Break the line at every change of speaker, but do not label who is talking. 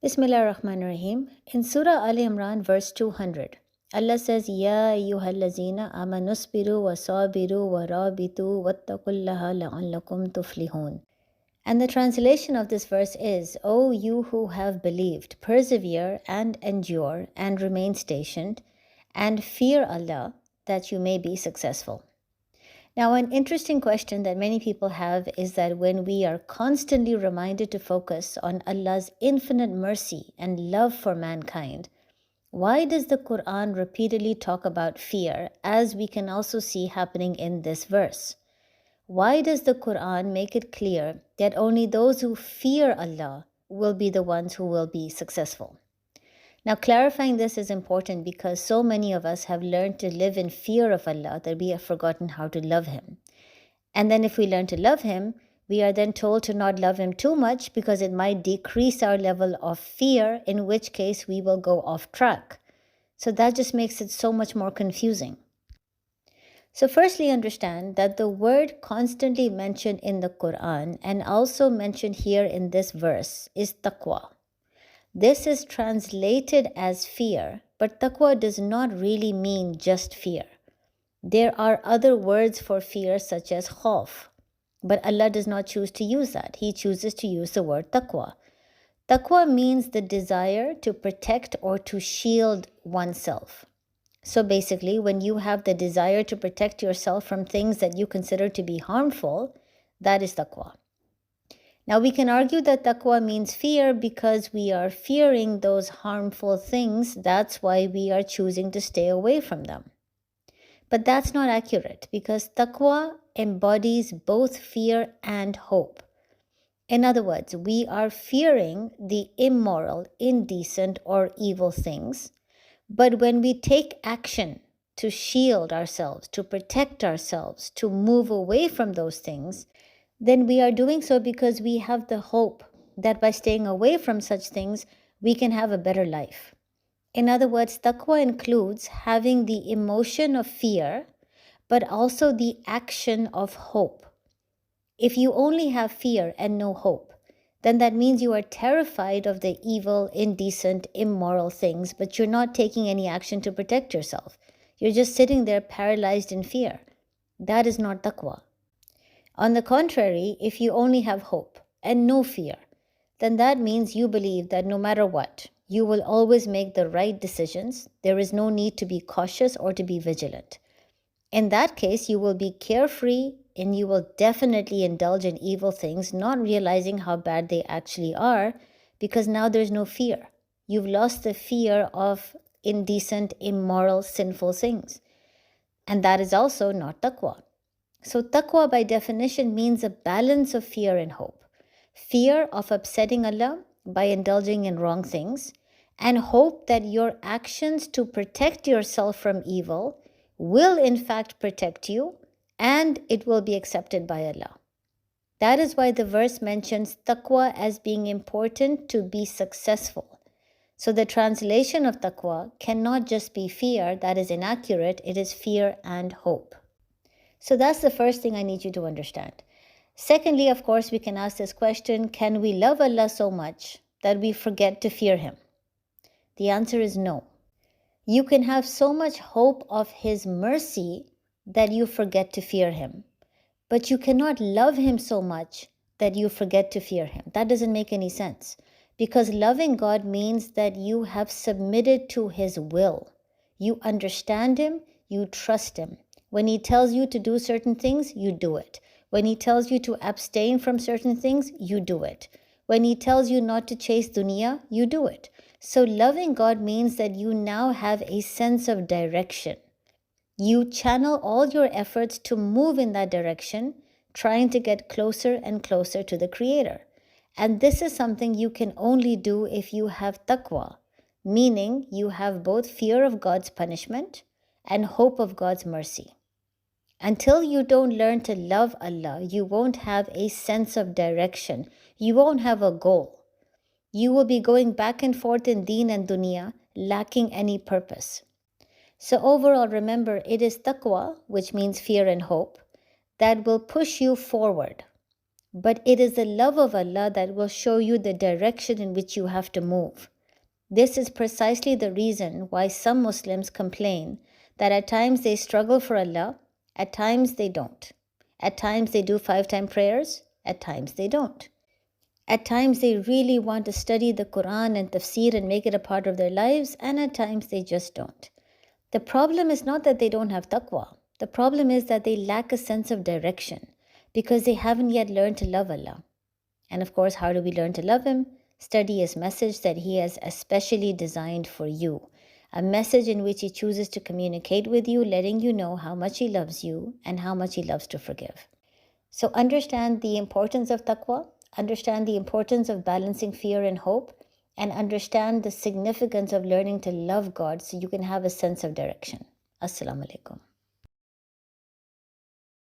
Bismillah ar-Rahman ar-Rahim. In Surah Al Imran, verse 200, Allah says, Ya ayyuhallazina amanusbiru wa sabiru wa rabitu wattaqullaha la'allakum tuflihun. And the translation of this verse is, O you who have believed, persevere and endure and remain stationed, and fear Allah that you may be successful. Now, an interesting question that many people have is that when we are constantly reminded to focus on Allah's infinite mercy and love for mankind, why does the Quran repeatedly talk about fear, as we can also see happening in this verse? Why does the Quran make it clear that only those who fear Allah will be the ones who will be successful? Now, clarifying this is important because so many of us have learned to live in fear of Allah that we have forgotten how to love Him. And then if we learn to love Him, we are then told to not love Him too much because it might decrease our level of fear, in which case we will go off track. So that just makes it so much more confusing. So firstly, understand that the word constantly mentioned in the Quran and also mentioned here in this verse is taqwa. This is translated as fear, but taqwa does not really mean just fear. There are other words for fear such as khawf, but Allah does not choose to use that. He chooses to use the word taqwa. Taqwa means the desire to protect or to shield oneself. So basically, when you have the desire to protect yourself from things that you consider to be harmful, that is taqwa. Now, we can argue that taqwa means fear because we are fearing those harmful things. That's why we are choosing to stay away from them. But that's not accurate because taqwa embodies both fear and hope. In other words, we are fearing the immoral, indecent, or evil things. But when we take action to shield ourselves, to protect ourselves, to move away from those things, then we are doing so because we have the hope that by staying away from such things, we can have a better life. In other words, taqwa includes having the emotion of fear, but also the action of hope. If you only have fear and no hope, then that means you are terrified of the evil, indecent, immoral things, but you're not taking any action to protect yourself. You're just sitting there paralyzed in fear. That is not taqwa. On the contrary, if you only have hope and no fear, then that means you believe that no matter what, you will always make the right decisions. There is no need to be cautious or to be vigilant. In that case, you will be carefree and you will definitely indulge in evil things, not realizing how bad they actually are, because now there's no fear. You've lost the fear of indecent, immoral, sinful things. And that is also not taqwa. So taqwa by definition means a balance of fear and hope. Fear of upsetting Allah by indulging in wrong things, and hope that your actions to protect yourself from evil will in fact protect you and it will be accepted by Allah. That is why the verse mentions taqwa as being important to be successful. So the translation of taqwa cannot just be fear, that is inaccurate, it is fear and hope. So that's the first thing I need you to understand. Secondly, of course, we can ask this question, can we love Allah so much that we forget to fear Him? The answer is no. You can have so much hope of His mercy that you forget to fear Him. But you cannot love Him so much that you forget to fear Him. That doesn't make any sense. Because loving God means that you have submitted to His will. You understand Him, you trust Him. When He tells you to do certain things, you do it. When He tells you to abstain from certain things, you do it. When He tells you not to chase dunya, you do it. So loving God means that you now have a sense of direction. You channel all your efforts to move in that direction, trying to get closer and closer to the Creator. And this is something you can only do if you have taqwa, meaning you have both fear of God's punishment and hope of God's mercy. Until you don't learn to love Allah, you won't have a sense of direction. You won't have a goal. You will be going back and forth in deen and dunya, lacking any purpose. So overall, remember, it is taqwa, which means fear and hope, that will push you forward. But it is the love of Allah that will show you the direction in which you have to move. This is precisely the reason why some Muslims complain that at times they struggle for Allah, at times they don't. At times they do 5-time prayers, at times they don't. At times they really want to study the Quran and Tafseer and make it a part of their lives, and at times they just don't. The problem is not that they don't have taqwa. The problem is that they lack a sense of direction because they haven't yet learned to love Allah. And of course, how do we learn to love Him? Study His message that He has especially designed for you. A message in which He chooses to communicate with you, letting you know how much He loves you and how much He loves to forgive. So understand the importance of taqwa, understand the importance of balancing fear and hope, and understand the significance of learning to love God so you can have a sense of direction. Assalamu alaikum.